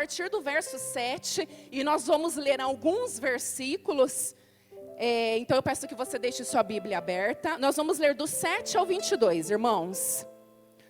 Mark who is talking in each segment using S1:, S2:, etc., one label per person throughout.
S1: partir do verso 7 e nós vamos ler alguns versículos. Então eu peço que você deixe sua Bíblia aberta. Nós vamos ler do 7 ao 22, irmãos.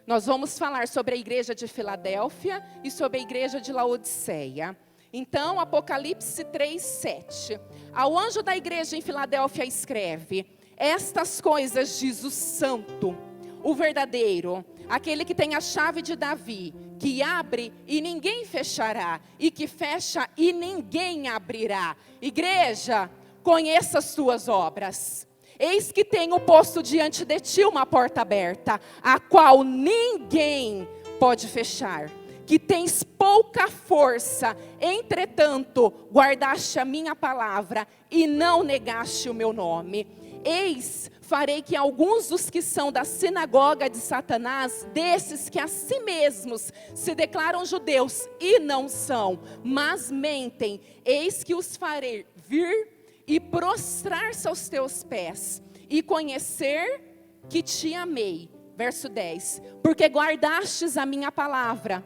S1: Nós vamos falar sobre a igreja de Filadélfia e sobre a igreja de Laodiceia. Então, Apocalipse 3, 7. Ao anjo da igreja em Filadélfia escreve: estas coisas diz o santo, o verdadeiro, aquele que tem a chave de Davi, que abre e ninguém fechará, e que fecha e ninguém abrirá. Igreja, conheça as tuas obras. Eis que tenho posto diante de ti uma porta aberta, a qual ninguém pode fechar. Que tens pouca força, entretanto, guardaste a minha palavra e não negaste o meu nome. Eis, farei que alguns dos que são da sinagoga de Satanás, desses que a si mesmos se declaram judeus e não são, mas mentem, eis que os farei vir e prostrar-se aos teus pés, e conhecer que te amei. Verso 10, porque guardastes a minha palavra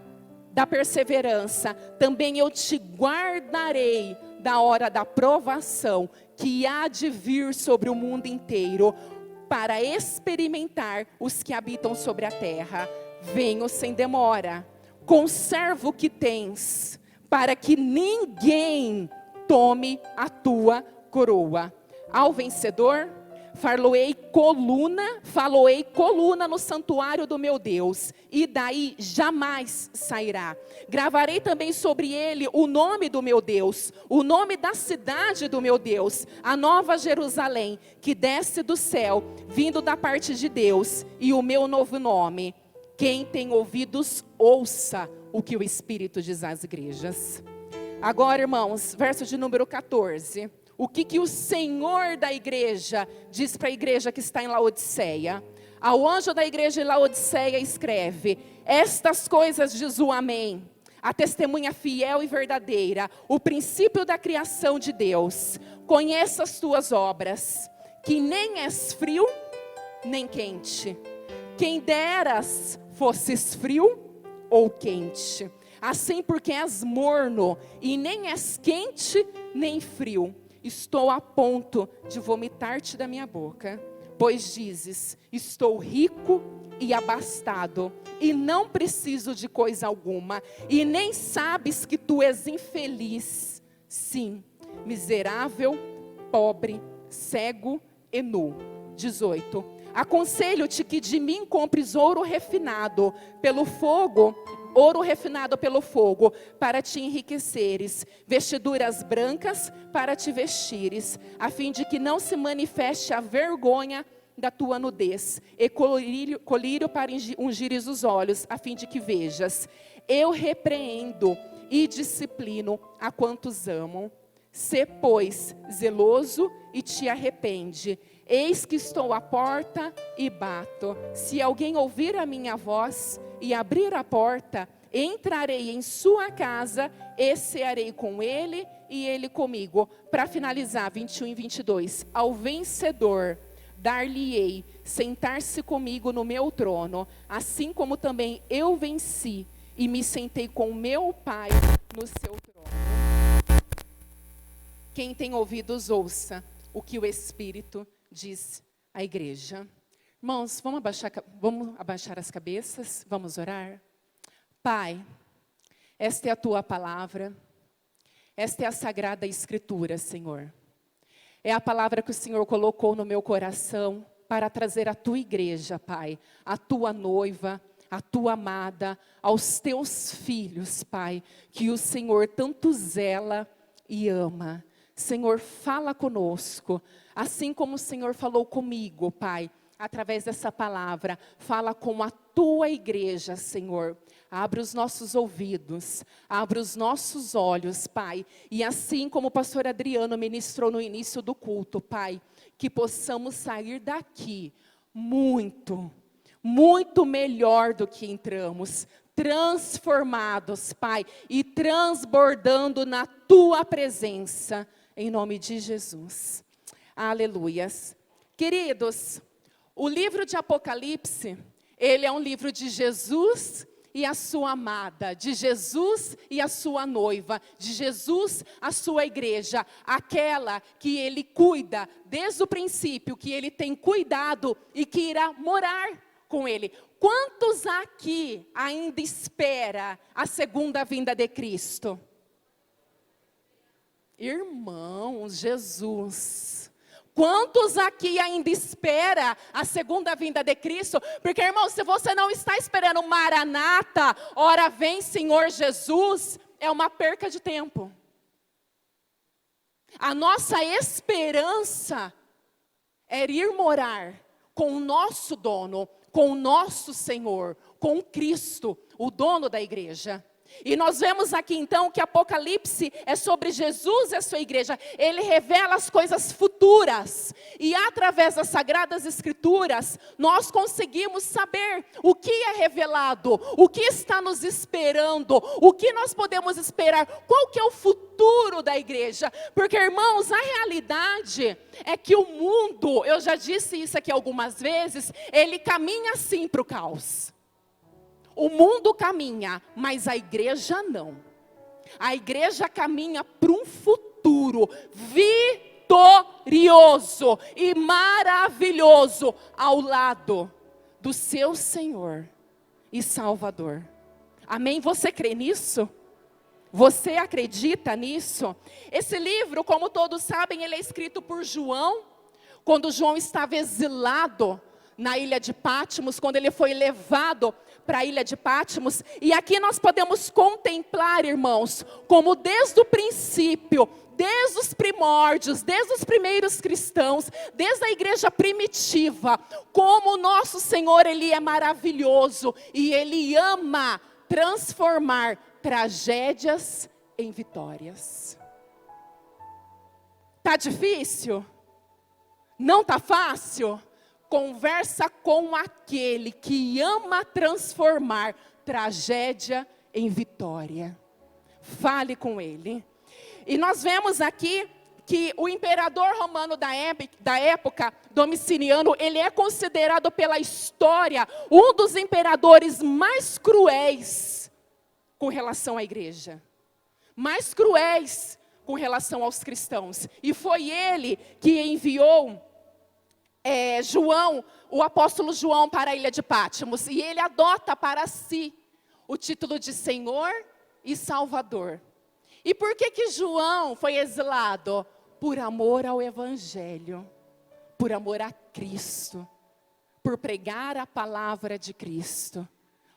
S1: da perseverança, também eu te guardarei da hora da provação, que há de vir sobre o mundo inteiro, para experimentar os que habitam sobre a terra. Venho sem demora, conserva o que tens, para que ninguém tome a tua coroa. Ao vencedor, faloei coluna no santuário do meu Deus, e daí jamais sairá. Gravarei também sobre ele o nome do meu Deus, o nome da cidade do meu Deus, a nova Jerusalém, que desce do céu, vindo da parte de Deus, e o meu novo nome. Quem tem ouvidos, ouça o que o Espírito diz às igrejas. Agora, irmãos, verso de número 14. O que o Senhor da igreja diz para a igreja que está em Laodiceia? Ao anjo da igreja em Laodiceia escreve: estas coisas diz o Amém, a testemunha fiel e verdadeira, o princípio da criação de Deus. Conheça as tuas obras, que nem és frio, nem quente. Quem deras fosses frio ou quente. Assim, porque és morno, e nem és quente, nem frio, estou a ponto de vomitar-te da minha boca. Pois dizes: estou rico e abastado, e não preciso de coisa alguma, e nem sabes que tu és infeliz, sim, miserável, pobre, cego e nu. 18. Aconselho-te que de mim compres ouro refinado pelo fogo, para te enriqueceres, vestiduras brancas para te vestires, a fim de que não se manifeste a vergonha da tua nudez, e colírio para ungires os olhos, a fim de que vejas. Eu repreendo e disciplino a quantos amam. Sê, pois, zeloso e te arrepende. Eis que estou à porta e bato. Se alguém ouvir a minha voz e abrir a porta, entrarei em sua casa e cearei com ele e ele comigo. Para finalizar, 21 e 22. Ao vencedor dar-lhe-ei sentar-se comigo no meu trono, assim como também eu venci e me sentei com meu Pai no seu trono. Quem tem ouvidos, ouça o que o Espírito diz à igreja. Irmãos, vamos abaixar as cabeças, vamos orar. Pai, esta é a tua palavra, esta é a sagrada escritura, Senhor. É a palavra que o Senhor colocou no meu coração para trazer a tua igreja, Pai, a tua noiva, a tua amada, aos teus filhos, Pai, que o Senhor tanto zela e ama. Senhor, fala conosco, assim como o Senhor falou comigo, Pai, através dessa palavra, fala com a tua igreja, Senhor. Abre os nossos ouvidos, abre os nossos olhos, Pai. E assim como o pastor Adriano ministrou no início do culto, Pai, que possamos sair daqui muito melhor do que entramos, transformados, Pai, e transbordando na tua presença, em nome de Jesus. Aleluias. Queridos, o livro de Apocalipse, ele é um livro de Jesus e a sua amada, de Jesus e a sua noiva, de Jesus a sua igreja, aquela que ele cuida desde o princípio, que ele tem cuidado e que irá morar com ele. Quantos aqui ainda espera a segunda vinda de Cristo? Irmãos, Jesus. Quantos aqui ainda espera a segunda vinda de Cristo? Porque, irmão, se você não está esperando Maranata, ora vem Senhor Jesus, é uma perca de tempo. A nossa esperança é ir morar com o nosso dono, com o nosso Senhor, com Cristo, o dono da igreja. E nós vemos aqui então que Apocalipse é sobre Jesus e a sua igreja. Ele revela as coisas futuras. E através das Sagradas Escrituras, nós conseguimos saber o que é revelado, o que está nos esperando, o que nós podemos esperar, qual que é o futuro da igreja. Porque, irmãos, a realidade é que o mundo, eu já disse isso aqui algumas vezes, ele caminha assim para o caos. O mundo caminha, mas a igreja não. A igreja caminha para um futuro vitorioso e maravilhoso ao lado do seu Senhor e Salvador. Amém? Você crê nisso? Você acredita nisso? Esse livro, como todos sabem, ele é escrito por João, quando João estava exilado na ilha de Patmos, quando ele foi levado para a ilha de Patmos. E aqui nós podemos contemplar, irmãos, como desde o princípio, desde os primórdios, desde os primeiros cristãos, desde a igreja primitiva, como o nosso Senhor, Ele é maravilhoso e Ele ama transformar tragédias em vitórias. Tá difícil? Não tá fácil? Conversa com aquele que ama transformar tragédia em vitória. Fale com ele. E nós vemos aqui que o imperador romano da época, Domiciano, ele é considerado pela história um dos imperadores mais cruéis com relação à igreja. Mais cruéis com relação aos cristãos. E foi ele que enviou João, o apóstolo João, para a ilha de Patmos, e ele adota para si o título de Senhor e Salvador. E por que João foi exilado? Por amor ao Evangelho, por amor a Cristo, por pregar a palavra de Cristo.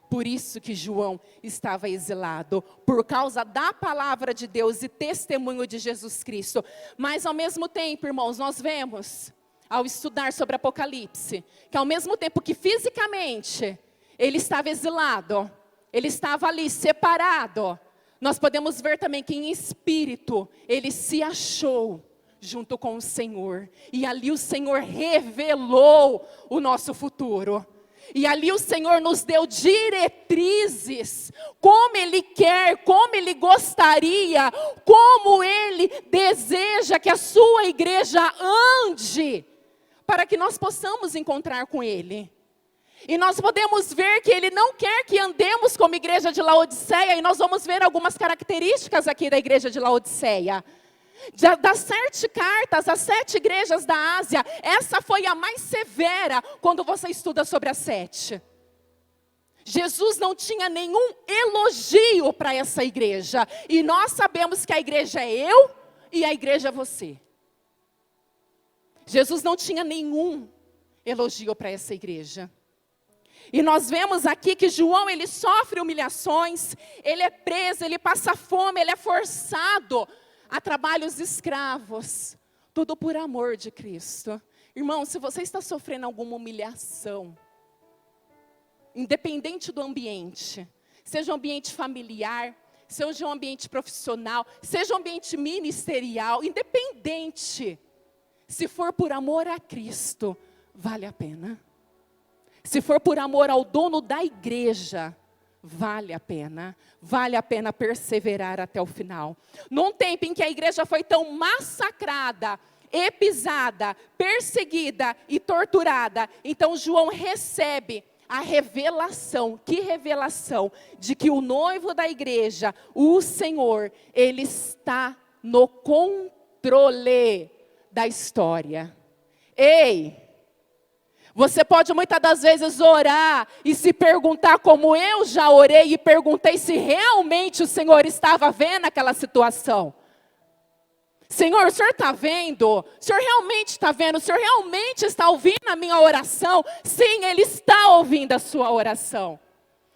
S1: Por isso que João estava exilado, por causa da palavra de Deus e testemunho de Jesus Cristo. Mas ao mesmo tempo, irmãos, nós vemos, ao estudar sobre Apocalipse, que ao mesmo tempo que fisicamente ele estava exilado, ele estava ali separado, nós podemos ver também que em espírito ele se achou junto com o Senhor. E ali o Senhor revelou o nosso futuro. E ali o Senhor nos deu diretrizes, como Ele quer, como Ele gostaria, como Ele deseja que a sua igreja ande, para que nós possamos encontrar com Ele. E nós podemos ver que Ele não quer que andemos como igreja de Laodiceia, e nós vamos ver algumas características aqui da igreja de Laodiceia. Das 7 cartas, as 7 igrejas da Ásia, essa foi a mais severa quando você estuda sobre as 7. Jesus não tinha nenhum elogio para essa igreja, e nós sabemos que a igreja é eu e a igreja é você. Jesus não tinha nenhum elogio para essa igreja. E nós vemos aqui que João, ele sofre humilhações, ele é preso, ele passa fome, ele é forçado a trabalhos escravos, tudo por amor de Cristo. Irmão, se você está sofrendo alguma humilhação, independente do ambiente, seja um ambiente familiar, seja um ambiente profissional, seja um ambiente ministerial, independente, se for por amor a Cristo, vale a pena. Se for por amor ao dono da igreja, vale a pena perseverar até o final. Num tempo em que a igreja foi tão massacrada, pisada, perseguida e torturada, então João recebe a revelação, que revelação, de que o noivo da igreja, o Senhor, Ele está no controle da história. Ei, você pode muitas das vezes orar e se perguntar, como eu já orei e perguntei, se realmente o Senhor estava vendo aquela situação. Senhor, o Senhor está vendo? O Senhor realmente está vendo? O Senhor realmente está ouvindo a minha oração? Sim, Ele está ouvindo a sua oração.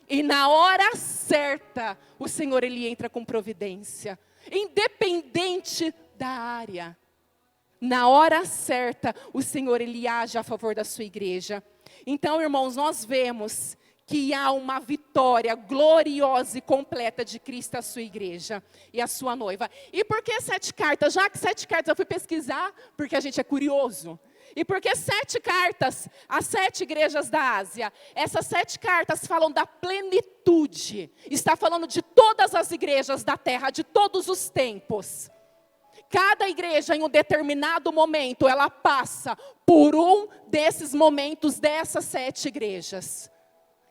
S1: E na hora certa, o Senhor, Ele entra com providência. Independente da área. Na hora certa, o Senhor, Ele age a favor da sua igreja. Então, irmãos, nós vemos que há uma vitória gloriosa e completa de Cristo à sua igreja e à sua noiva. E por que 7 cartas? Já que 7 cartas eu fui pesquisar, porque a gente é curioso. E por que 7 cartas às 7 igrejas da Ásia? Essas 7 cartas falam da plenitude. Está falando de todas as igrejas da terra, de todos os tempos. Cada igreja, em um determinado momento, ela passa por um desses momentos dessas 7 igrejas.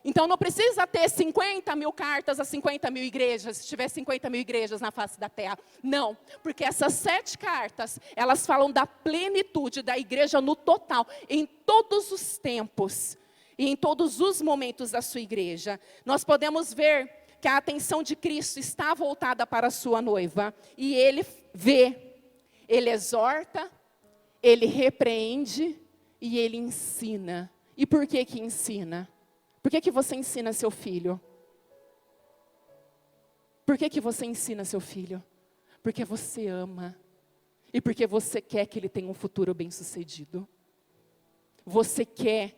S1: Então não precisa ter 50 mil cartas a 50 mil igrejas, se tiver 50 mil igrejas na face da terra. Não, porque essas 7 cartas, elas falam da plenitude da igreja no total, em todos os tempos e em todos os momentos da sua igreja. Nós podemos ver que a atenção de Cristo está voltada para a sua noiva. E Ele vê, Ele exorta, Ele repreende e Ele ensina. E por que que ensina? Por que que você ensina seu filho? Por que que você ensina seu filho? Porque você ama. E porque você quer que ele tenha um futuro bem-sucedido. Você quer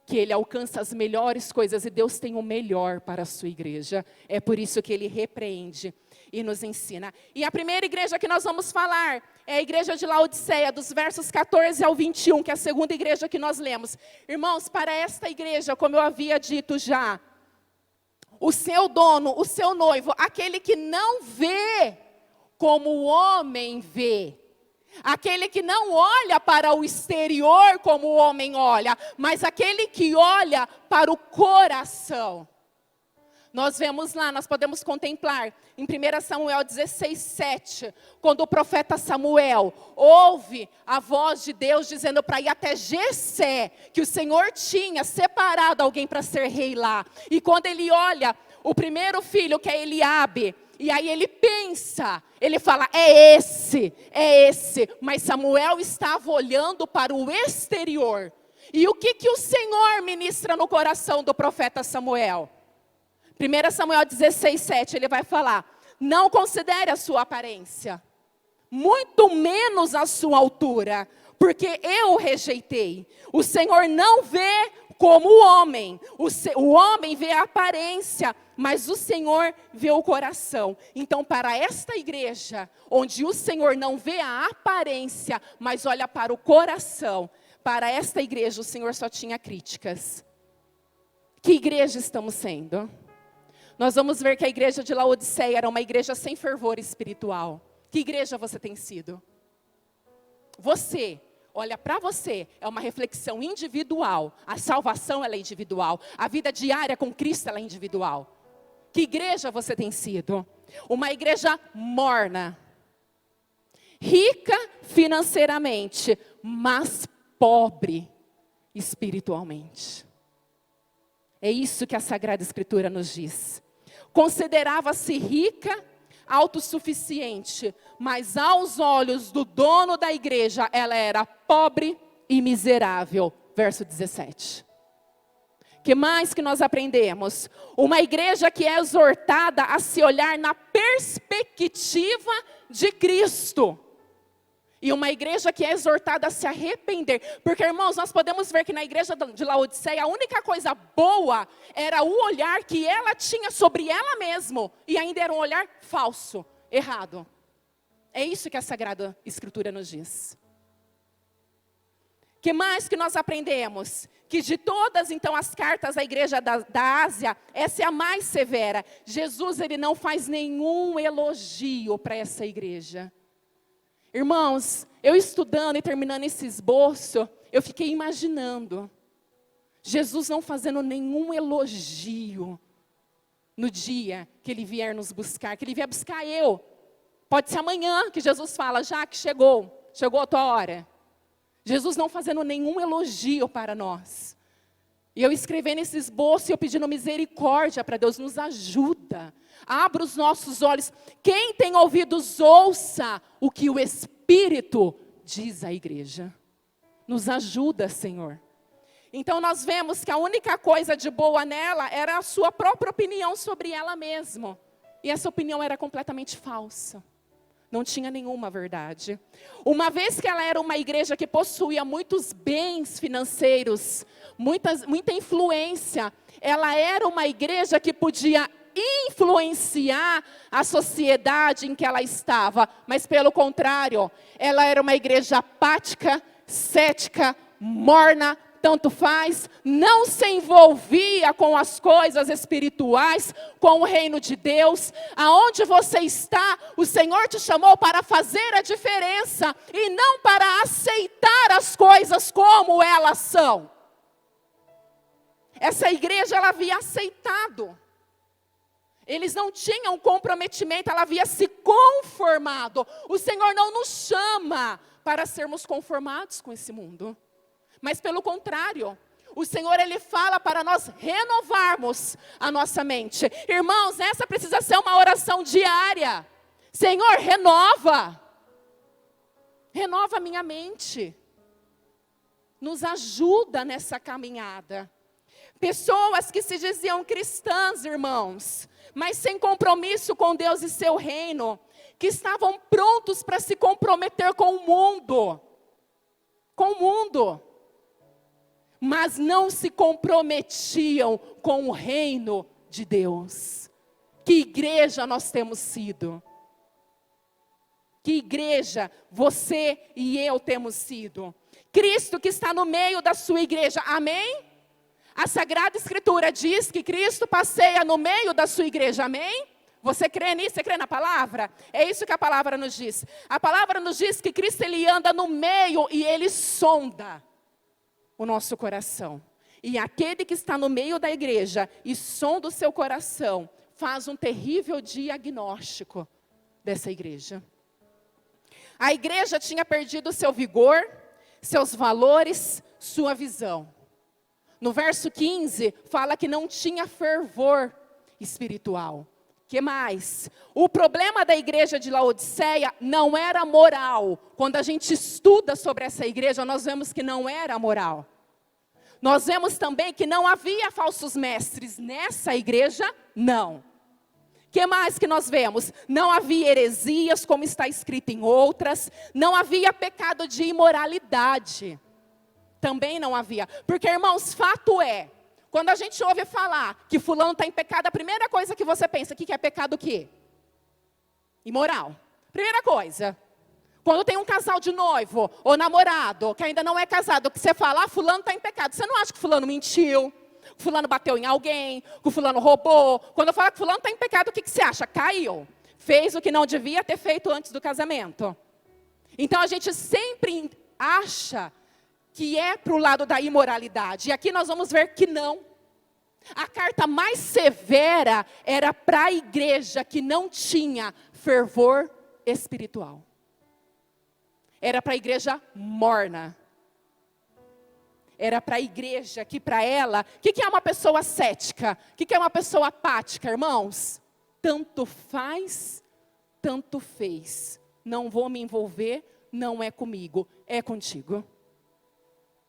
S1: que ele alcance as melhores coisas. E Deus tem o melhor para a sua igreja. É por isso que Ele repreende e nos ensina. E a primeira igreja que nós vamos falar é a igreja de Laodiceia, dos versos 14 ao 21, que é a segunda igreja que nós lemos. Irmãos, para esta igreja, como eu havia dito já, o seu dono, o seu noivo, aquele que não vê como o homem vê, aquele que não olha para o exterior como o homem olha, mas aquele que olha para o coração. Nós vemos lá, nós podemos contemplar em 1 Samuel 16, 7, quando o profeta Samuel ouve a voz de Deus dizendo para ir até Jessé, que o Senhor tinha separado alguém para ser rei lá. E quando ele olha o primeiro filho, que é Eliabe, e aí ele pensa, ele fala, é esse. Mas Samuel estava olhando para o exterior. E o que o Senhor ministra no coração do profeta Samuel? 1 Samuel 16, 7, ele vai falar, não considere a sua aparência, muito menos a sua altura, porque eu o rejeitei. O Senhor não vê como o homem, o homem vê a aparência, mas o Senhor vê o coração. Então, para esta igreja, onde o Senhor não vê a aparência, mas olha para o coração, para esta igreja o Senhor só tinha críticas. Que igreja estamos sendo? Nós vamos ver que a igreja de Laodiceia era uma igreja sem fervor espiritual. Que igreja você tem sido? Você, olha para você, é uma reflexão individual. A salvação ela é individual. A vida diária com Cristo ela é individual. Que igreja você tem sido? Uma igreja morna. Rica financeiramente, mas pobre espiritualmente. É isso que a Sagrada Escritura nos diz. Considerava-se rica, autossuficiente, mas aos olhos do dono da igreja, ela era pobre e miserável. Verso 17. Que mais que nós aprendemos? Uma igreja que é exortada a se olhar na perspectiva de Cristo. E uma igreja que é exortada a se arrepender. Porque, irmãos, nós podemos ver que na igreja de Laodiceia, a única coisa boa era o olhar que ela tinha sobre ela mesma. E ainda era um olhar falso, errado. É isso que a Sagrada Escritura nos diz. Que mais que nós aprendemos? Que de todas, então, as cartas à igreja da Ásia, essa é a mais severa. Jesus, ele não faz nenhum elogio para essa igreja. Irmãos, eu estudando e terminando esse esboço, eu fiquei imaginando. Jesus não fazendo nenhum elogio no dia que Ele vier nos buscar, que Ele vier buscar eu. Pode ser amanhã que Jesus fala, já que chegou a tua hora. Jesus não fazendo nenhum elogio para nós. E eu escrevendo esse esboço e eu pedindo misericórdia para Deus, nos ajuda. Abra os nossos olhos. Quem tem ouvidos, ouça o que o Espírito diz à igreja. Nos ajuda, Senhor. Então nós vemos que a única coisa de boa nela era a sua própria opinião sobre ela mesma. E essa opinião era completamente falsa. Não tinha nenhuma verdade. Uma vez que ela era uma igreja que possuía muitos bens financeiros, muita influência, ela era uma igreja que podia influenciar a sociedade em que ela estava. Mas pelo contrário, ela era uma igreja apática, cética, morna, tanto faz, não se envolvia com as coisas espirituais, com o reino de Deus. Aonde você está, o Senhor te chamou para fazer a diferença e não para aceitar as coisas como elas são. Essa igreja, ela havia aceitado. Eles não tinham comprometimento, ela havia se conformado. O Senhor não nos chama para sermos conformados com esse mundo. Mas pelo contrário, o Senhor, Ele fala para nós renovarmos a nossa mente. Irmãos, essa precisa ser uma oração diária. Senhor, renova a minha mente. Nos ajuda nessa caminhada. Pessoas que se diziam cristãs, irmãos, mas sem compromisso com Deus e seu reino, que estavam prontos para se comprometer com o mundo. Mas não se comprometiam com o reino de Deus. Que igreja nós temos sido? Que igreja você e eu temos sido? Cristo que está no meio da sua igreja, amém? A Sagrada Escritura diz que Cristo passeia no meio da sua igreja, amém? Você crê nisso? Você crê na palavra? É isso que a palavra nos diz. A palavra nos diz que Cristo, Ele anda no meio e Ele sonda o nosso coração. E aquele que está no meio da igreja e sonda o seu coração, faz um terrível diagnóstico dessa igreja. A igreja tinha perdido seu vigor, seus valores, sua visão. No verso 15, fala que não tinha fervor espiritual. Que mais? O problema da igreja de Laodiceia não era moral. Quando a gente estuda sobre essa igreja, nós vemos que não era moral. Nós vemos também que não havia falsos mestres nessa igreja, não. Que mais que nós vemos? Não havia heresias, como está escrito em outras. Não havia pecado de imoralidade. Também não havia. Porque, irmãos, fato é, quando a gente ouve falar que fulano está em pecado, a primeira coisa que você pensa, que é pecado o quê? Imoral. Primeira coisa. Quando tem um casal de noivo, ou namorado, que ainda não é casado, que você fala, fulano está em pecado. Você não acha que fulano mentiu, que fulano bateu em alguém, que fulano roubou. Quando eu falo que fulano está em pecado, o que você acha? Caiu. Fez o que não devia ter feito antes do casamento. Então a gente sempre acha que é para o lado da imoralidade. E aqui nós vamos ver que não. A carta mais severa era para a igreja que não tinha fervor espiritual. Era para a igreja morna. Era para a igreja que para ela... O que é uma pessoa cética? O que é uma pessoa apática, irmãos? Tanto faz, tanto fez. Não vou me envolver, não é comigo, é contigo.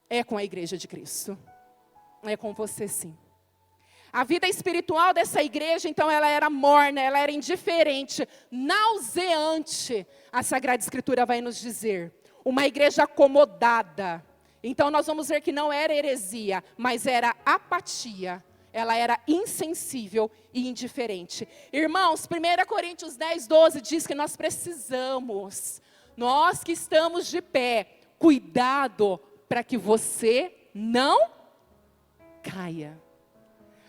S1: É com a igreja de Cristo. É com você sim. A vida espiritual dessa igreja, então, ela era morna, ela era indiferente, nauseante. A Sagrada Escritura vai nos dizer. Uma igreja acomodada. Então, nós vamos ver que não era heresia, mas era apatia. Ela era insensível e indiferente. Irmãos, 1 Coríntios 10, 12 diz que nós precisamos, nós que estamos de pé, cuidado para que você não caia.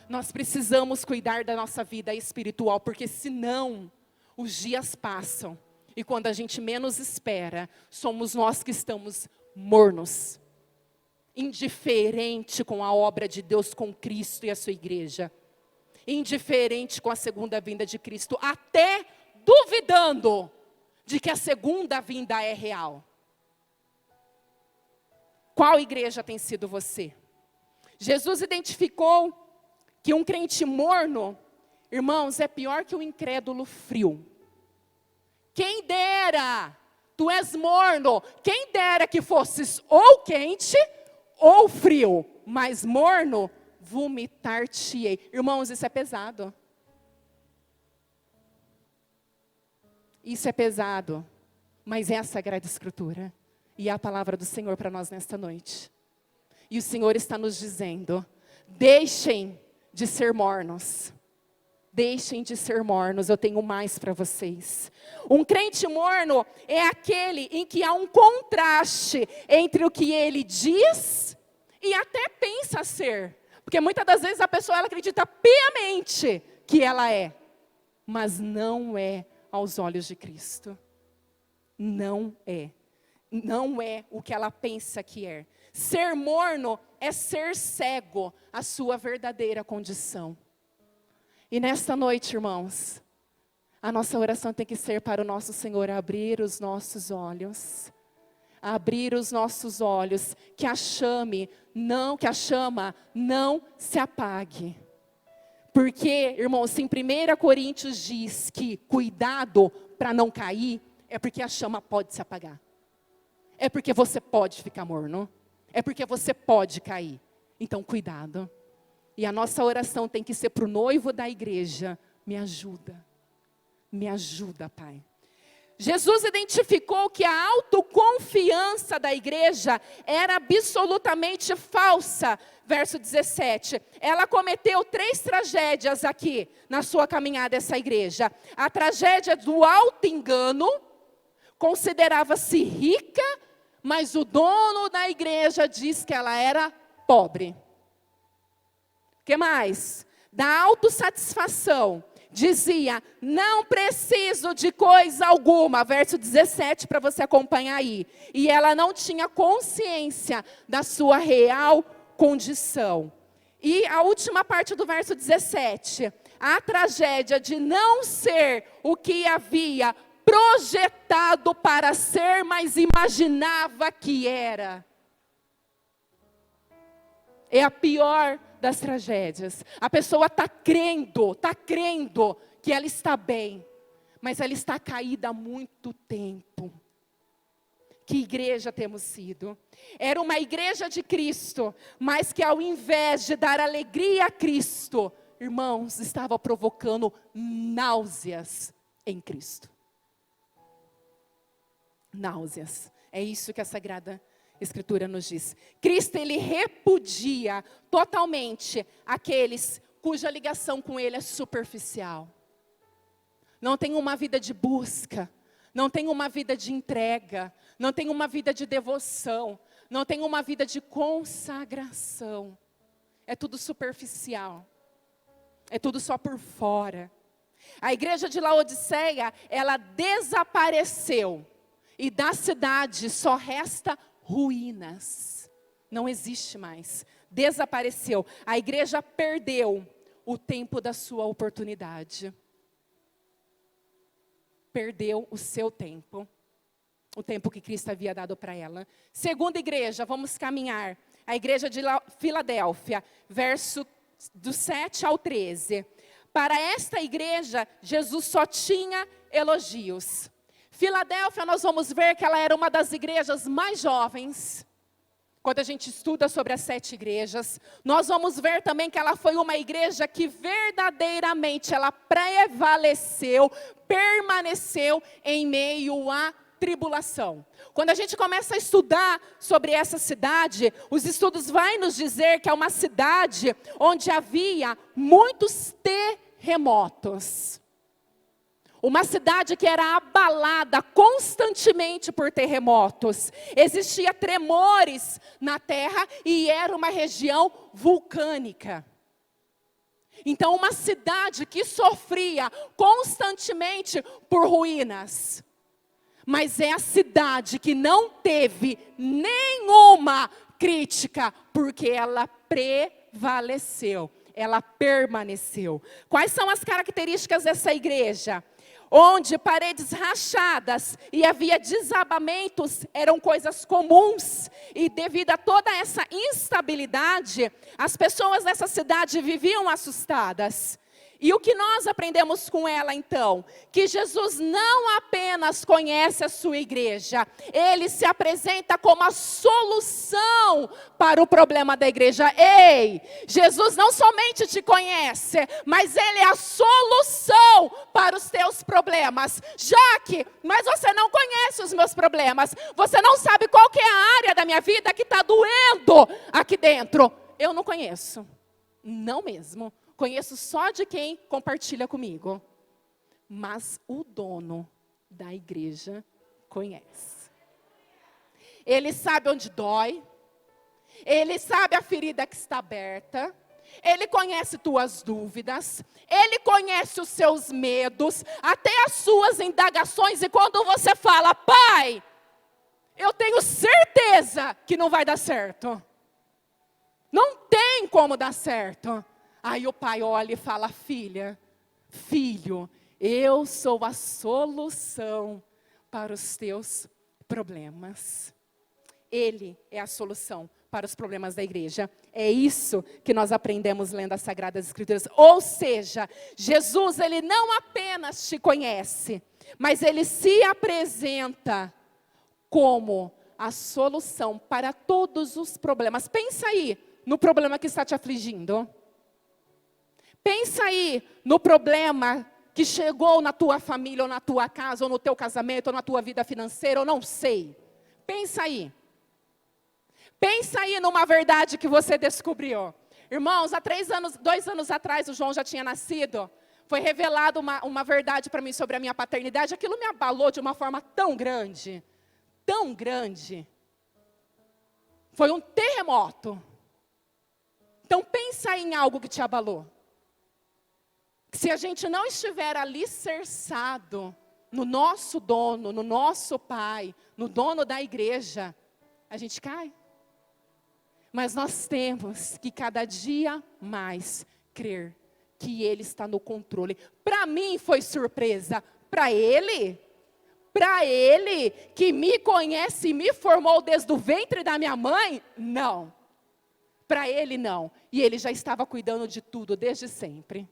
S1: Nós precisamos cuidar da nossa vida espiritual, porque senão os dias passam. E quando a gente menos espera, somos nós que estamos mornos. indiferente com a obra de Deus, com Cristo e a sua igreja, indiferente com a segunda vinda de Cristo, até duvidando de que a segunda vinda é real. Qual igreja tem sido você? Jesus identificou que um crente morno, irmãos, é pior que um incrédulo frio. Quem dera, tu és morno, quem dera que fosses ou quente ou frio, mas morno, vomitar-te-ei. Irmãos, isso é pesado. Isso é pesado, mas é a Sagrada Escritura. E é a palavra do Senhor para nós nesta noite. E o Senhor está nos dizendo, deixem de ser mornos. Deixem de ser mornos, eu tenho mais para vocês. Um crente morno é aquele em que há um contraste entre o que ele diz e até pensa ser. Porque muitas das vezes a pessoa ela acredita piamente que ela é, mas não é aos olhos de Cristo. Não é. Não é o que ela pensa que é. Ser morno é ser cego à sua verdadeira condição. E nesta noite, irmãos, a nossa oração tem que ser para o nosso Senhor abrir os nossos olhos. Abrir os nossos olhos, que a chama não se apague. Porque, irmãos, se em 1 Coríntios diz que cuidado para não cair, é porque a chama pode se apagar. É porque você pode ficar morno. É porque você pode cair. Então, cuidado. E a nossa oração tem que ser para o noivo da igreja. Me ajuda. Me ajuda, Pai. Jesus identificou que a autoconfiança da igreja era absolutamente falsa. Verso 17. Ela cometeu 3 tragédias aqui na sua caminhada, essa igreja. A tragédia do auto-engano. Considerava-se rica, mas o dono da igreja diz que ela era pobre. O que mais? Da autossatisfação. Dizia, não preciso de coisa alguma. Verso 17 para você acompanhar aí. E ela não tinha consciência da sua real condição. E a última parte do verso 17. A tragédia de não ser o que havia projetado para ser, mas imaginava que era. É a pior das tragédias. A pessoa está crendo que ela está bem, mas ela está caída há muito tempo. Que igreja temos sido? Era uma igreja de Cristo, mas que ao invés de dar alegria a Cristo, irmãos, estava provocando náuseas em Cristo. Náuseas. É isso que a Sagrada Escritura nos diz. Cristo, ele repudia totalmente aqueles cuja ligação com ele é superficial. Não tem uma vida de busca, não tem uma vida de entrega, não tem uma vida de devoção, não tem uma vida de consagração. É tudo superficial. É tudo só por fora. A igreja de Laodiceia, ela desapareceu. E da cidade só resta ruínas. Não existe mais. Desapareceu. A igreja perdeu o tempo da sua oportunidade. Perdeu o seu tempo. O tempo que Cristo havia dado para ela. Segunda igreja, vamos caminhar. A igreja de Filadélfia, verso do 7 ao 13. Para esta igreja, Jesus só tinha elogios. Filadélfia, nós vamos ver que ela era uma das igrejas mais jovens. Quando a gente estuda sobre as 7 igrejas, nós vamos ver também que ela foi uma igreja que verdadeiramente ela prevaleceu, permaneceu em meio à tribulação. Quando a gente começa a estudar sobre essa cidade, os estudos vão nos dizer que é uma cidade onde havia muitos terremotos. Uma cidade que era abalada constantemente por terremotos. Existia tremores na terra e era uma região vulcânica. Então, uma cidade que sofria constantemente por ruínas. Mas é a cidade que não teve nenhuma crítica, porque ela prevaleceu, ela permaneceu. Quais são as características dessa igreja? Onde paredes rachadas e havia desabamentos eram coisas comuns. E devido a toda essa instabilidade, as pessoas dessa cidade viviam assustadas. E o que nós aprendemos com ela então? Que Jesus não apenas conhece a sua igreja, Ele se apresenta como a solução para o problema da igreja. Ei, Jesus não somente te conhece, mas Ele é a solução para os teus problemas. Jaque, mas você não conhece os meus problemas, você não sabe qual que é a área da minha vida que está doendo aqui dentro. Eu não conheço, não mesmo. Conheço só de quem compartilha comigo. Mas o dono da igreja conhece. Ele sabe onde dói. Ele sabe a ferida que está aberta. Ele conhece tuas dúvidas. Ele conhece os seus medos. Até as suas indagações. E quando você fala, pai, eu tenho certeza que não vai dar certo. Não tem como dar certo. Aí o pai olha e fala, filha, filho, eu sou a solução para os teus problemas. Ele é a solução para os problemas da igreja. É isso que nós aprendemos lendo as Sagradas Escrituras. Ou seja, Jesus, Ele não apenas te conhece, mas Ele se apresenta como a solução para todos os problemas. Pensa aí no problema que está te afligindo. Pensa aí no problema que chegou na tua família, ou na tua casa, ou no teu casamento, ou na tua vida financeira, eu não sei. Pensa aí. Pensa aí numa verdade que você descobriu. Irmãos, há 2 anos atrás, o João já tinha nascido. Foi revelado uma verdade para mim sobre a minha paternidade. Aquilo me abalou de uma forma tão grande. Tão grande. Foi um terremoto. Então pensa aí em algo que te abalou. Se a gente não estiver alicerçado no nosso dono, no nosso pai, no dono da igreja, a gente cai. Mas nós temos que cada dia mais crer que Ele está no controle. Para mim foi surpresa. Para Ele que me conhece e me formou desde o ventre da minha mãe, não. Para Ele não. E Ele já estava cuidando de tudo desde sempre.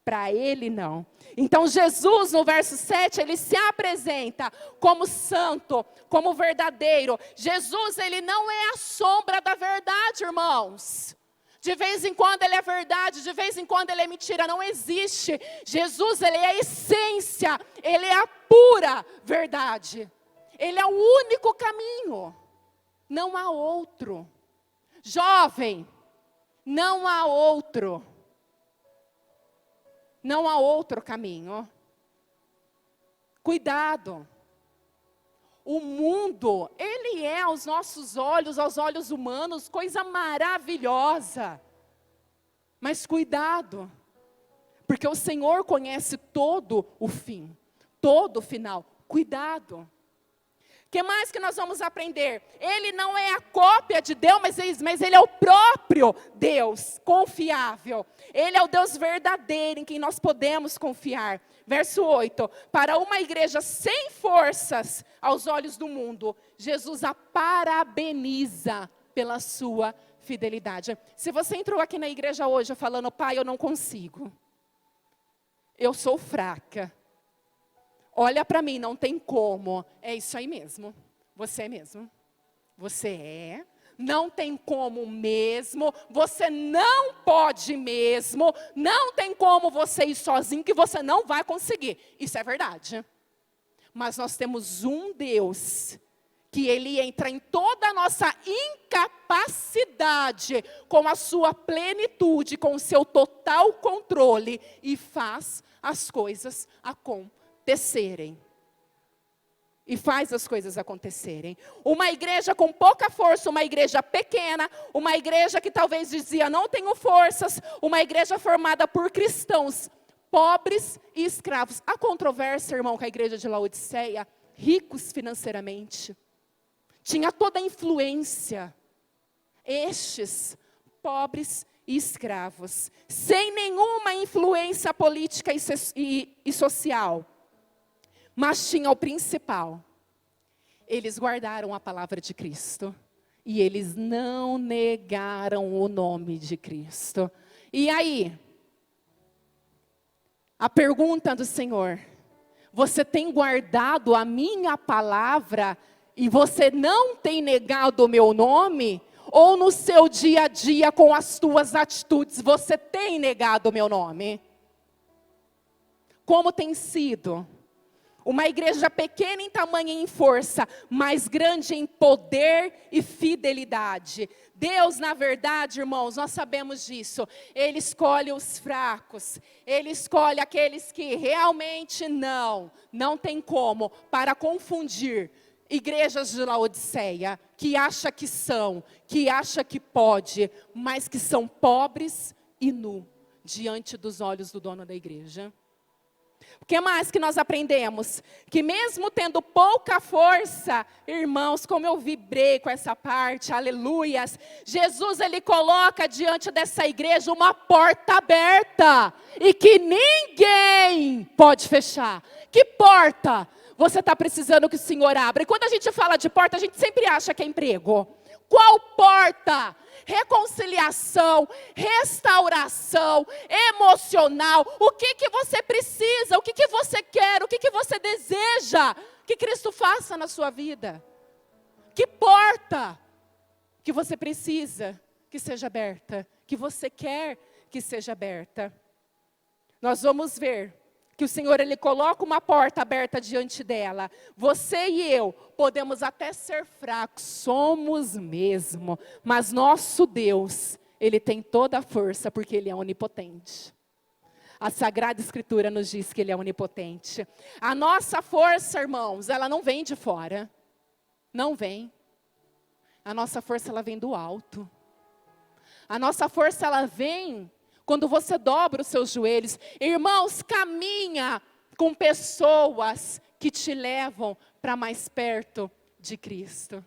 S1: Para Ele não. Então Jesus no verso 7, Ele se apresenta como santo, como verdadeiro. Jesus, Ele não é a sombra da verdade, irmãos. De vez em quando Ele é verdade, de vez em quando Ele é mentira, não existe. Jesus, Ele é a essência, Ele é a pura verdade. Ele é o único caminho, não há outro. Jovem, não há outro. Não há outro caminho. Cuidado. O mundo, ele é aos nossos olhos, aos olhos humanos, coisa maravilhosa. Mas cuidado. Porque o Senhor conhece todo o fim, todo o final. Cuidado. O que mais que nós vamos aprender? Ele não é a cópia de Deus, mas Ele é o próprio Deus, confiável. Ele é o Deus verdadeiro, em quem nós podemos confiar. Verso 8, para uma igreja sem forças aos olhos do mundo, Jesus a parabeniza pela sua fidelidade. Se você entrou aqui na igreja hoje falando, pai, eu não consigo. Eu sou fraca. Olha para mim, não tem como. É isso aí mesmo. Você é mesmo. Você é. Não tem como mesmo. Você não pode mesmo. Não tem como você ir sozinho que você não vai conseguir. Isso é verdade. Mas nós temos um Deus que Ele entra em toda a nossa incapacidade com a sua plenitude, com o seu total controle e faz as coisas acontecerem. E faz as coisas acontecerem. Uma igreja com pouca força, uma igreja pequena, uma igreja que talvez dizia não tenho forças, uma igreja formada por cristãos pobres e escravos. Há controvérsia, irmão, com a igreja de Laodiceia, ricos financeiramente. Tinha toda a influência. estes pobres e escravos, sem nenhuma influência política e social, mas tinha o principal. Eles guardaram a palavra de Cristo e eles não negaram o nome de Cristo. E aí, a pergunta do Senhor: você tem guardado a minha palavra e você não tem negado o meu nome? Ou no seu dia a dia, com as tuas atitudes, você tem negado o meu nome? Como tem sido? Uma igreja pequena em tamanho e em força, mas grande em poder e fidelidade. Deus, na verdade, irmãos, nós sabemos disso. Ele escolhe os fracos. Ele escolhe aqueles que realmente não tem como, para confundir igrejas de Laodiceia, que acha que são, que acha que pode, mas que são pobres e nu, diante dos olhos do dono da igreja. O que mais que nós aprendemos? Que mesmo tendo pouca força, irmãos, como eu vibrei com essa parte, aleluias, Jesus, ele coloca diante dessa igreja uma porta aberta, e que ninguém pode fechar. Que porta você está precisando que o Senhor abra? E quando a gente fala de porta, a gente sempre acha que é emprego. Qual porta? Reconciliação, restauração, emocional. O que você precisa? O que você quer? O que você deseja que Cristo faça na sua vida? Que porta que você precisa que seja aberta? Que você quer que seja aberta? Nós vamos ver que o Senhor, ele coloca uma porta aberta diante dela. Você e eu podemos até ser fracos, somos mesmo, mas nosso Deus, ele tem toda a força, porque ele é onipotente. A Sagrada Escritura nos diz que ele é onipotente. A nossa força, irmãos, ela não vem de fora. Não vem. A nossa força, ela vem do alto. A nossa força, ela vem quando você dobra os seus joelhos. Irmãos, caminha com pessoas que te levam para mais perto de Cristo.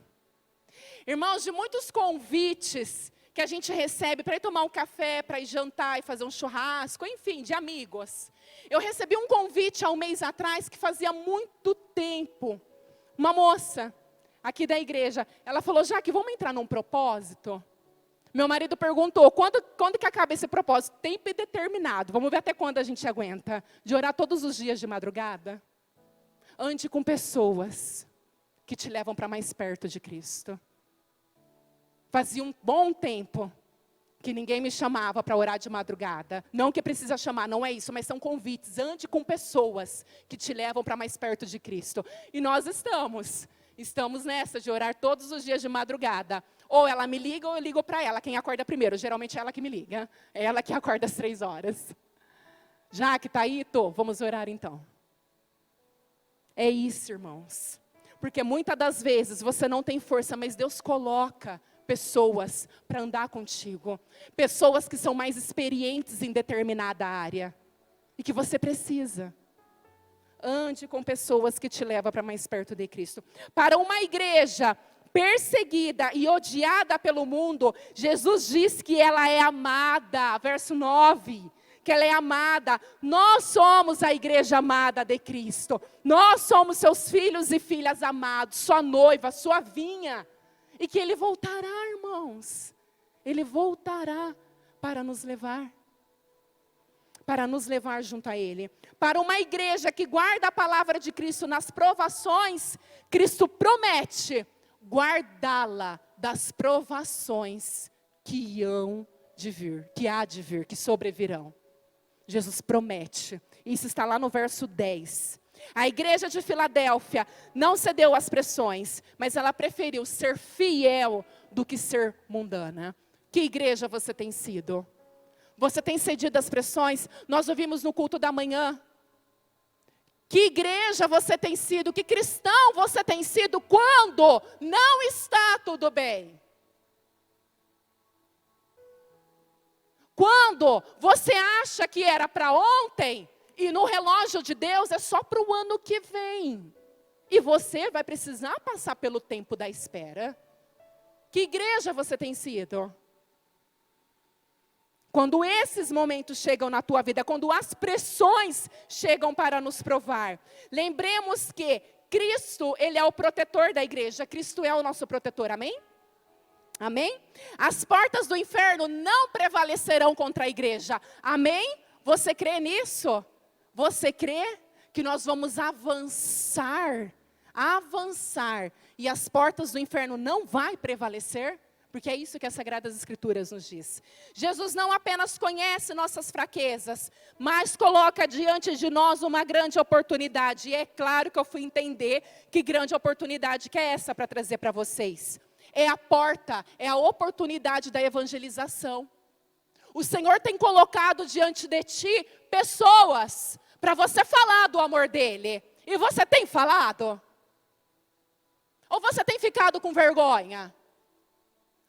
S1: Irmãos, de muitos convites que a gente recebe para ir tomar um café, para ir jantar e fazer um churrasco, enfim, de amigos. Eu recebi um convite há um mês atrás, que fazia muito tempo. Uma moça aqui da igreja, ela falou: Jaque, vamos entrar num propósito? Meu marido perguntou: quando que acaba esse propósito? Tempo indeterminado. Vamos ver até quando a gente aguenta. De orar todos os dias de madrugada. Ande com pessoas que te levam para mais perto de Cristo. Fazia um bom tempo que ninguém me chamava para orar de madrugada. Não que precisa chamar, não é isso, mas são convites. Ande com pessoas que te levam para mais perto de Cristo. E nós estamos nessa de orar todos os dias de madrugada. Ou ela me liga ou eu ligo para ela. Quem acorda primeiro? Geralmente é ela que me liga. É ela que acorda às 3 horas. Já que está aí, vamos orar então. É isso, irmãos. Porque muitas das vezes você não tem força, mas Deus coloca pessoas para andar contigo. Pessoas que são mais experientes em determinada área. E que você precisa. Ande com pessoas que te levam para mais perto de Cristo. Para uma igreja perseguida e odiada pelo mundo, Jesus diz que ela é amada. Verso 9. Que ela é amada. Nós somos a igreja amada de Cristo. Nós somos seus filhos e filhas amados. Sua noiva, sua vinha. E que Ele voltará, irmãos. Ele voltará para nos levar. Para nos levar junto a Ele. Para uma igreja que guarda a palavra de Cristo nas provações, Cristo promete guardá-la das provações que há de vir, que sobrevirão. Jesus promete. Isso está lá no verso 10. A igreja de Filadélfia não cedeu às pressões, mas ela preferiu ser fiel do que ser mundana. Que igreja você tem sido? Você tem cedido às pressões? Nós ouvimos no culto da manhã. Que igreja você tem sido? Que cristão você tem sido quando não está tudo bem? Quando você acha que era para ontem e no relógio de Deus é só para o ano que vem. E você vai precisar passar pelo tempo da espera. Que igreja você tem sido? Quando esses momentos chegam na tua vida, quando as pressões chegam para nos provar, lembremos que Cristo, Ele é o protetor da igreja. Cristo é o nosso protetor, amém? Amém? As portas do inferno não prevalecerão contra a igreja, amém? Você crê nisso? Você crê que nós vamos avançar, e as portas do inferno não vai prevalecer? Porque é isso que as Sagradas Escrituras nos diz. Jesus não apenas conhece nossas fraquezas, mas coloca diante de nós uma grande oportunidade. E é claro que eu fui entender que grande oportunidade que é essa para trazer para vocês. É a porta, é a oportunidade da evangelização. O Senhor tem colocado diante de ti pessoas para você falar do amor dEle. E você tem falado? Ou você tem ficado com vergonha?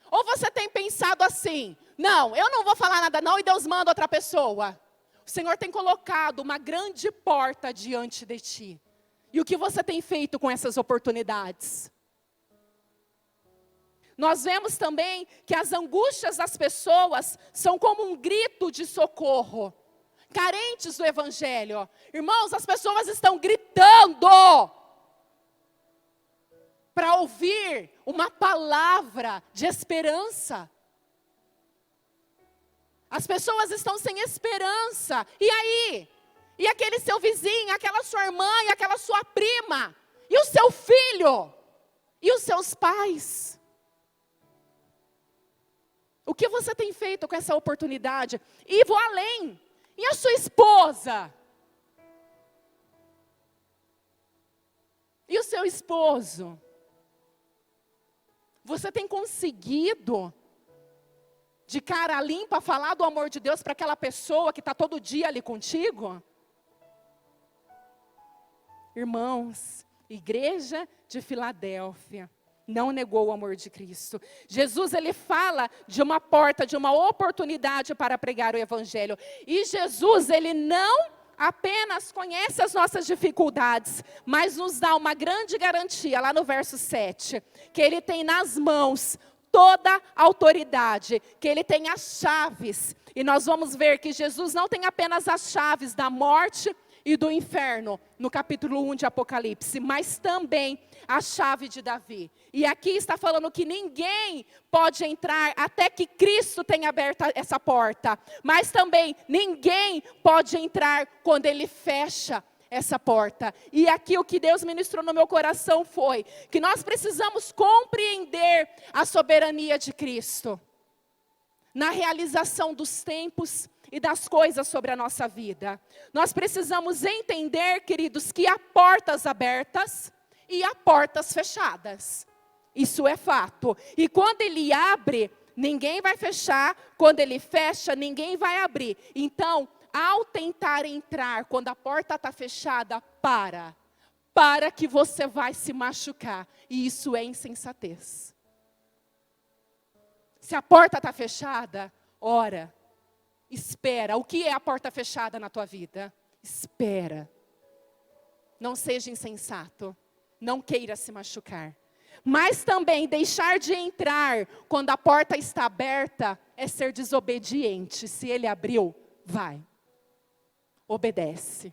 S1: Ou você tem pensado assim, não, eu não vou falar nada não, e Deus manda outra pessoa. O Senhor tem colocado uma grande porta diante de ti. E o que você tem feito com essas oportunidades? Nós vemos também que as angústias das pessoas são como um grito de socorro. Carentes do Evangelho. Irmãos, as pessoas estão gritando para ouvir uma palavra de esperança. As pessoas estão sem esperança. E aí? E aquele seu vizinho, aquela sua irmã, e aquela sua prima? E o seu filho? E os seus pais? O que você tem feito com essa oportunidade? E vou além. E a sua esposa? E o seu esposo? Você tem conseguido, de cara limpa, falar do amor de Deus para aquela pessoa que está todo dia ali contigo? Irmãos, igreja de Filadélfia não negou o amor de Cristo. Jesus, ele fala de uma porta, de uma oportunidade para pregar o Evangelho. E Jesus, ele não apenas conhece as nossas dificuldades, mas nos dá uma grande garantia, lá no verso 7, que Ele tem nas mãos toda a autoridade, que Ele tem as chaves. E nós vamos ver que Jesus não tem apenas as chaves da morte e do inferno, no capítulo 1 de Apocalipse, mas também a chave de Davi. E aqui está falando que ninguém pode entrar até que Cristo tenha aberto essa porta. Mas também ninguém pode entrar quando Ele fecha essa porta. E aqui o que Deus ministrou no meu coração foi que nós precisamos compreender a soberania de Cristo na realização dos tempos e das coisas sobre a nossa vida. Nós precisamos entender, queridos, que há portas abertas e há portas fechadas. Isso é fato. E quando Ele abre, ninguém vai fechar. Quando Ele fecha, ninguém vai abrir. Então, ao tentar entrar, quando a porta está fechada, para que você vai se machucar. E isso é insensatez. Se a porta está fechada, ora, espera. O que é a porta fechada na tua vida? Espera. Não seja insensato. Não queira se machucar. Mas também deixar de entrar quando a porta está aberta é ser desobediente. Se Ele abriu, vai. Obedece.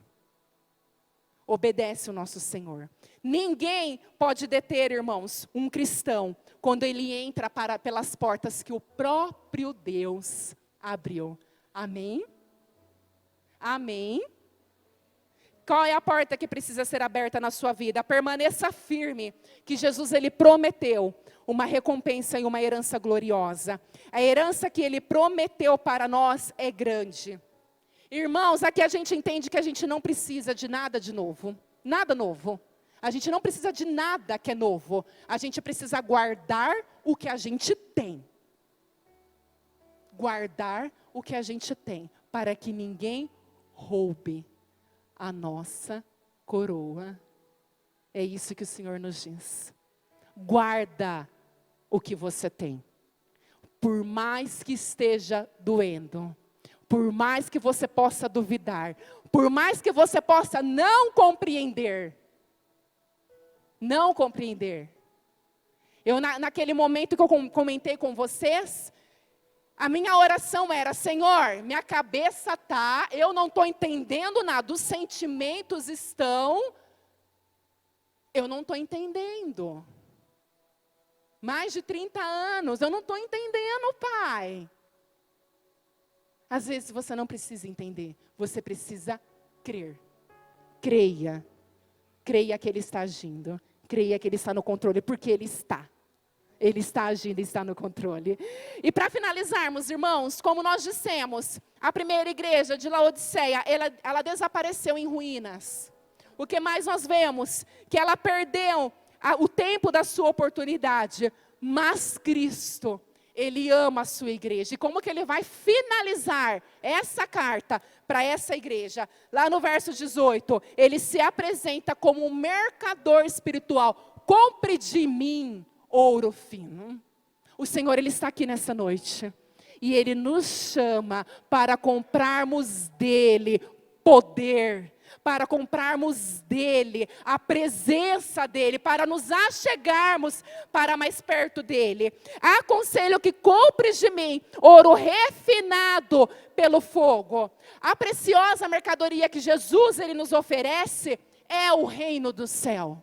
S1: Obedece o nosso Senhor. Ninguém pode deter, irmãos, um cristão quando ele entra pelas portas que o próprio Deus abriu. Amém? Amém? Qual é a porta que precisa ser aberta na sua vida? Permaneça firme, que Jesus, Ele prometeu uma recompensa e uma herança gloriosa. A herança que Ele prometeu para nós é grande. Irmãos, aqui a gente entende que a gente não precisa de nada de novo. Nada novo. A gente não precisa de nada que é novo. A gente precisa guardar o que a gente tem. Guardar o que a gente tem, para que ninguém roube a nossa coroa. É isso que o Senhor nos diz. Guarda o que você tem. Por mais que esteja doendo, por mais que você possa duvidar, por mais que você possa não compreender, Naquele momento que eu comentei com vocês, a minha oração era: Senhor, minha cabeça tá, eu não estou entendendo nada, os sentimentos estão, eu não estou entendendo. Mais de 30 anos, eu não estou entendendo, Pai. Às vezes você não precisa entender, você precisa crer. Creia. Creia que Ele está agindo. Creia que Ele está no controle, porque Ele está. Ele está agindo e está no controle. E para finalizarmos, irmãos, como nós dissemos, a primeira igreja de Laodiceia, ela desapareceu em ruínas. O que mais nós vemos? Que ela perdeu o tempo da sua oportunidade. Mas Cristo, Ele ama a sua igreja. E como que Ele vai finalizar essa carta para essa igreja? Lá no verso 18, Ele se apresenta como um mercador espiritual. Compre de mim ouro fino. O Senhor, Ele está aqui nessa noite. E Ele nos chama para comprarmos dEle poder, para comprarmos dEle a presença dEle, para nos achegarmos para mais perto dEle. Aconselho que compres de mim ouro refinado pelo fogo. A preciosa mercadoria que Jesus, Ele nos oferece é o reino do céu.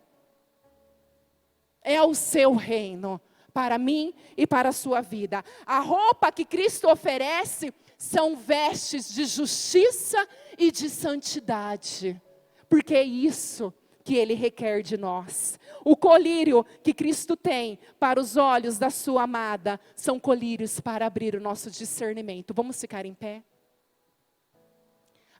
S1: É o seu reino, para mim e para a sua vida. A roupa que Cristo oferece são vestes de justiça e de santidade. Porque é isso que Ele requer de nós. O colírio que Cristo tem para os olhos da sua amada, são colírios para abrir o nosso discernimento. Vamos ficar em pé?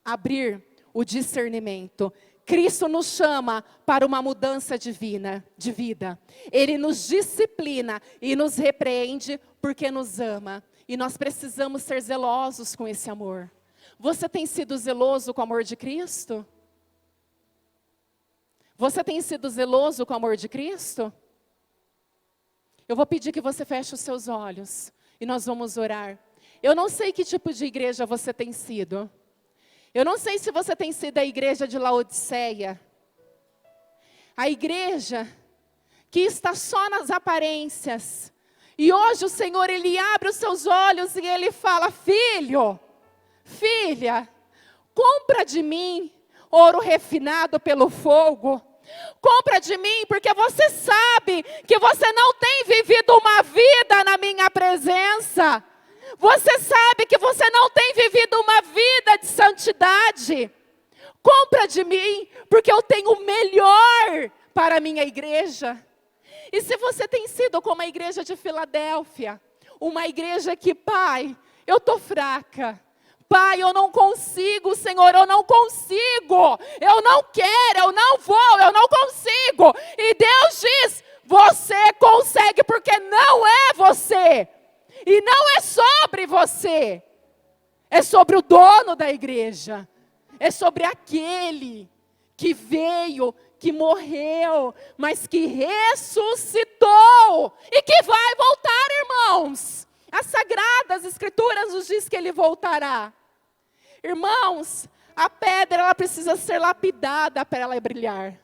S1: Abrir o discernimento. Cristo nos chama para uma mudança divina, de vida. Ele nos disciplina e nos repreende porque nos ama. E nós precisamos ser zelosos com esse amor. Você tem sido zeloso com o amor de Cristo? Você tem sido zeloso com o amor de Cristo? Eu vou pedir que você feche os seus olhos e nós vamos orar. Eu não sei que tipo de igreja você tem sido. Eu não sei se você tem sido a igreja de Laodiceia. A igreja que está só nas aparências. E hoje o Senhor, Ele abre os seus olhos e Ele fala: filho, filha, compra de mim ouro refinado pelo fogo. Compra de mim porque você sabe que você não tem vivido uma vida na minha presença. Você sabe que você não tem vivido uma vida de santidade. Compra de mim, porque eu tenho o melhor para a minha igreja. E se você tem sido como a igreja de Filadélfia, uma igreja que, Pai, eu estou fraca. Pai, eu não consigo, Senhor, eu não consigo. Eu não quero, eu não vou, eu não consigo. E Deus diz: você consegue porque não é você. E não é sobre você, é sobre o dono da igreja, é sobre aquele que veio, que morreu, mas que ressuscitou e que vai voltar, irmãos. As Sagradas Escrituras nos diz que Ele voltará. Irmãos, a pedra ela precisa ser lapidada para ela brilhar.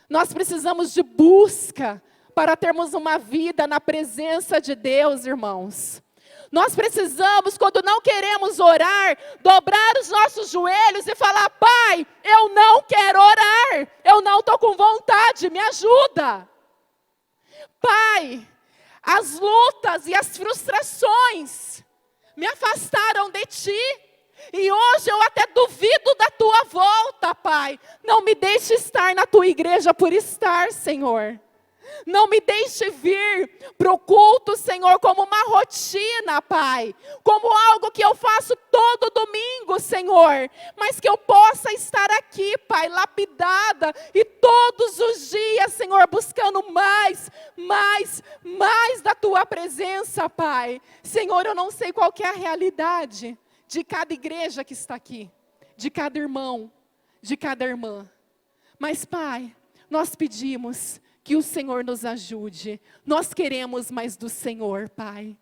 S1: Nós precisamos de busca para termos uma vida na presença de Deus, irmãos. Nós precisamos, quando não queremos orar, dobrar os nossos joelhos e falar: Pai, eu não quero orar, eu não estou com vontade, me ajuda. Pai, as lutas e as frustrações me afastaram de Ti. E hoje eu até duvido da Tua volta, Pai. Não me deixe estar na Tua igreja por estar, Senhor. Não me deixe vir para o culto, Senhor, como uma rotina, Pai. Como algo que eu faço todo domingo, Senhor. Mas que eu possa estar aqui, Pai, lapidada. E todos os dias, Senhor, buscando mais da Tua presença, Pai. Senhor, eu não sei qual que é a realidade de cada igreja que está aqui. De cada irmão, de cada irmã. Mas, Pai, nós pedimos que o Senhor nos ajude. Nós queremos mais do Senhor, Pai.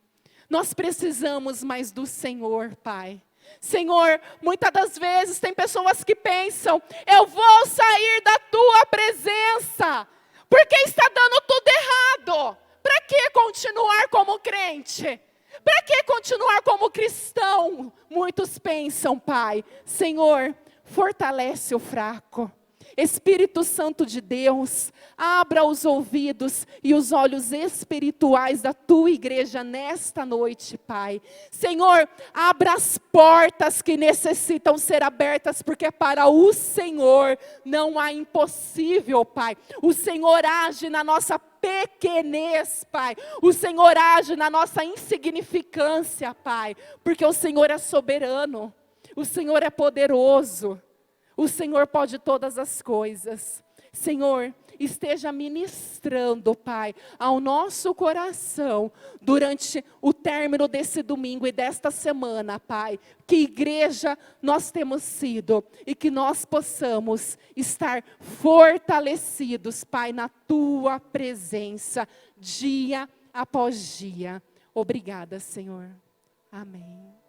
S1: Nós precisamos mais do Senhor, Pai. Senhor, muitas das vezes tem pessoas que pensam: eu vou sair da Tua presença, Porque está dando tudo errado. Para que continuar como crente? Para que continuar como cristão? Muitos pensam, Pai. Senhor, fortalece o fraco. Espírito Santo de Deus, abra os ouvidos e os olhos espirituais da tua igreja nesta noite, Pai. Senhor, abra as portas que necessitam ser abertas, porque para o Senhor não há impossível, Pai. O Senhor age na nossa pequenez, Pai. O Senhor age na nossa insignificância, Pai. Porque o Senhor é soberano, o Senhor é poderoso. O Senhor pode todas as coisas. Senhor, esteja ministrando, Pai, ao nosso coração, durante o término desse domingo e desta semana, Pai. Que igreja nós temos sido e que nós possamos estar fortalecidos, Pai, na Tua presença, dia após dia. Obrigada, Senhor. Amém.